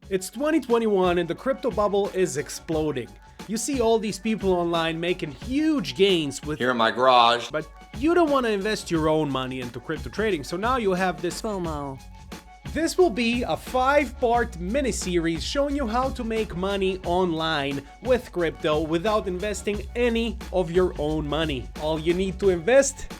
It's 2021 and the crypto bubble is exploding. You see all these people online making huge gains with here in my garage. But you don't want to invest your own money into crypto trading, so now you have this FOMO. This will be a 5-part mini-series showing you how to make money online with crypto without investing any of your own money. All you need to invest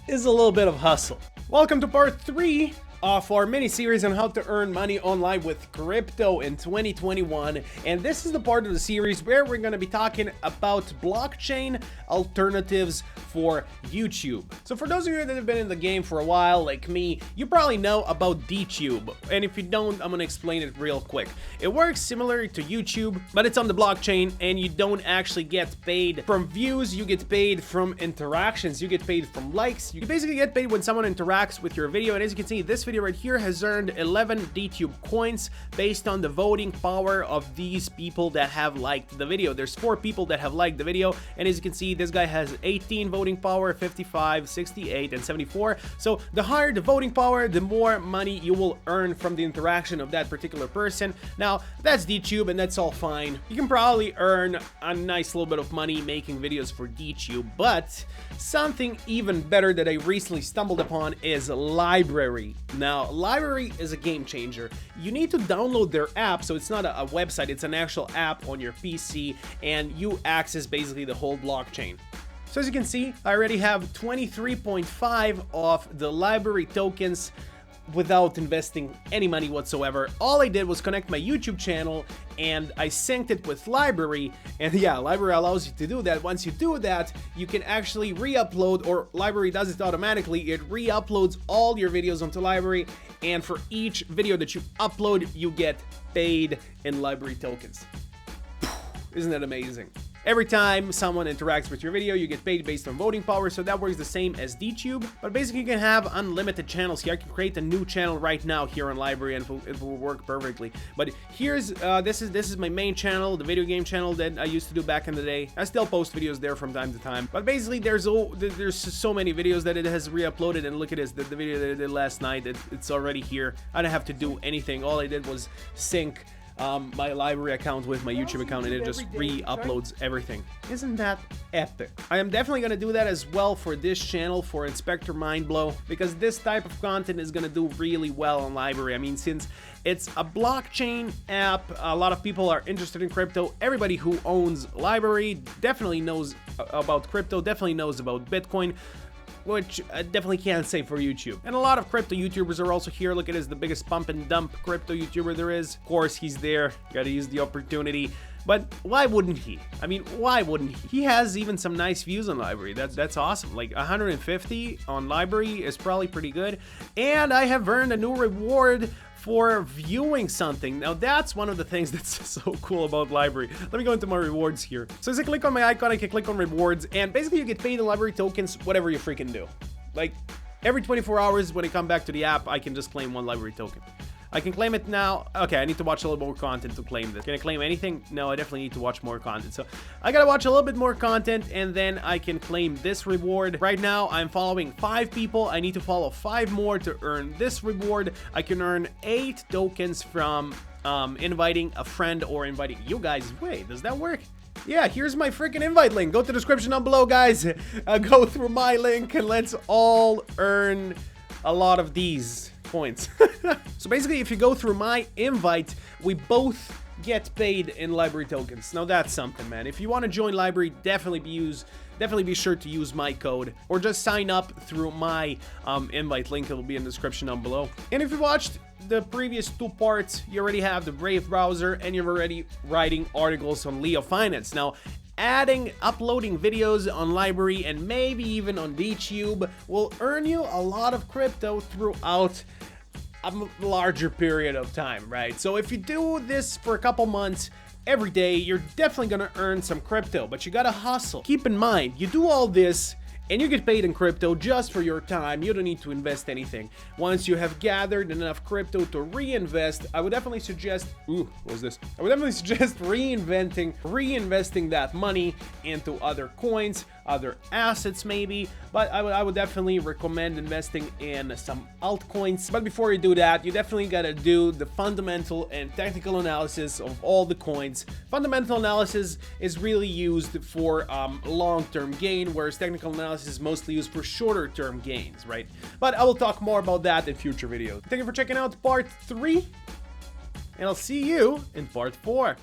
is a little bit of hustle. Welcome to part 3 of our mini-series on how to earn money online with crypto in 2021, and this is the part of the series where we're going to be talking about blockchain alternatives for YouTube. So for those of you that have been in the game for a while like me, you probably know about DTube, and if you don't, I'm going to explain it real quick. It works similar to YouTube, but it's on the blockchain and you don't actually get paid from views, you get paid from interactions, you get paid from likes. You basically get paid when someone interacts with your video, and as you can see, this video right here has earned 11 DTube coins based on the voting power of these people that have liked the video. There's 4 people that have liked the video, and as you can see, this guy has 18 voting power, 55, 68, and 74. So the higher the voting power, the more money you will earn from the interaction of that particular person. Now, that's DTube, and that's all fine. You can probably earn a nice little bit of money making videos for DTube, but something even better that I recently stumbled upon is LBRY. Now, LBRY is a game changer. You need to download their app, so it's not a website, it's an actual app on your PC, and you access basically the whole blockchain. So as you can see, I already have 23.5 of the LBRY tokens without investing any money whatsoever. All I did was connect my YouTube channel and I synced it with LBRY, and yeah, LBRY allows you to do that. Once you do that, you can actually re-upload, or LBRY does it automatically. It re-uploads all your videos onto LBRY, and for each video that you upload, you get paid in LBRY tokens. Isn't that amazing? Every time someone interacts with your video, you get paid based on voting power, so that works the same as DTube. But basically, you can have unlimited channels here. I can create a new channel right now here on LBRY, and it will work perfectly. But here's this is my main channel, the video game channel that I used to do back in the day. I still post videos there from time to time. But basically, there's so many videos that it has re-uploaded, and look at this, the video that I did last night. It's already here. I didn't have to do anything. All I did was sync my LBRY account with my YouTube account, and it just re-uploads everything. Isn't that epic? I am definitely gonna do that as well for this channel, for Inspector Mindblow, because this type of content is gonna do really well on LBRY. I mean, since it's a blockchain app, a lot of people are interested in crypto. Everybody who owns LBRY definitely knows about crypto, definitely knows about Bitcoin, which I definitely can't say for YouTube. And a lot of crypto YouTubers are also here. Look at this, the biggest pump and dump crypto YouTuber there is. Of course, he's there. Gotta use the opportunity. But why wouldn't he? I mean, why wouldn't he? He has even some nice views on LBRY. That's awesome. Like 150 on LBRY is probably pretty good. And I have earned a new reward for viewing something. Now that's one of the things that's so cool about LBRY. Let me go into my rewards here. So as I click on my icon, I can click on rewards, and basically you get paid in LBRY tokens whatever you freaking do. Like every 24 hours when I come back to the app, I can just claim 1 LBRY token. I can claim it now. Okay, I need to watch a little more content to claim this. Can I claim anything? No, I definitely need to watch more content. So I gotta watch a little bit more content, and then I can claim this reward. Right now, I'm following 5 people. I need to follow 5 more to earn this reward. I can earn 8 tokens from inviting a friend or inviting you guys. Wait, does that work? Yeah, here's my freaking invite link. Go to the description down below, guys. Go through my link, and let's all earn a lot of these points. So basically, if you go through my invite, we both get paid in LBRY tokens. Now that's something, man. If you want to join LBRY, definitely be sure to use my code, or just sign up through my invite link. It'll be in the description down below. And if you watched the previous 2 parts, you already have the Brave browser, and you're already writing articles on Leo Finance. Now, uploading videos on LBRY and maybe even on DTube will earn you a lot of crypto throughout a larger period of time, right? So if you do this for a couple months, every day, you're definitely gonna earn some crypto, but you gotta hustle. Keep in mind, you do all this and you get paid in crypto just for your time. You don't need to invest anything. Once you have gathered enough crypto to reinvest, I would definitely suggest, what was this? I would definitely suggest reinvesting that money into other coins, other assets maybe, but I would definitely recommend investing in some altcoins. But before you do that, you definitely gotta do the fundamental and technical analysis of all the coins. Fundamental analysis is really used for long-term gain, whereas technical analysis is mostly used for shorter-term gains, right? But I will talk more about that in future videos. Thank you for checking out part 3, and I'll see you in part 4.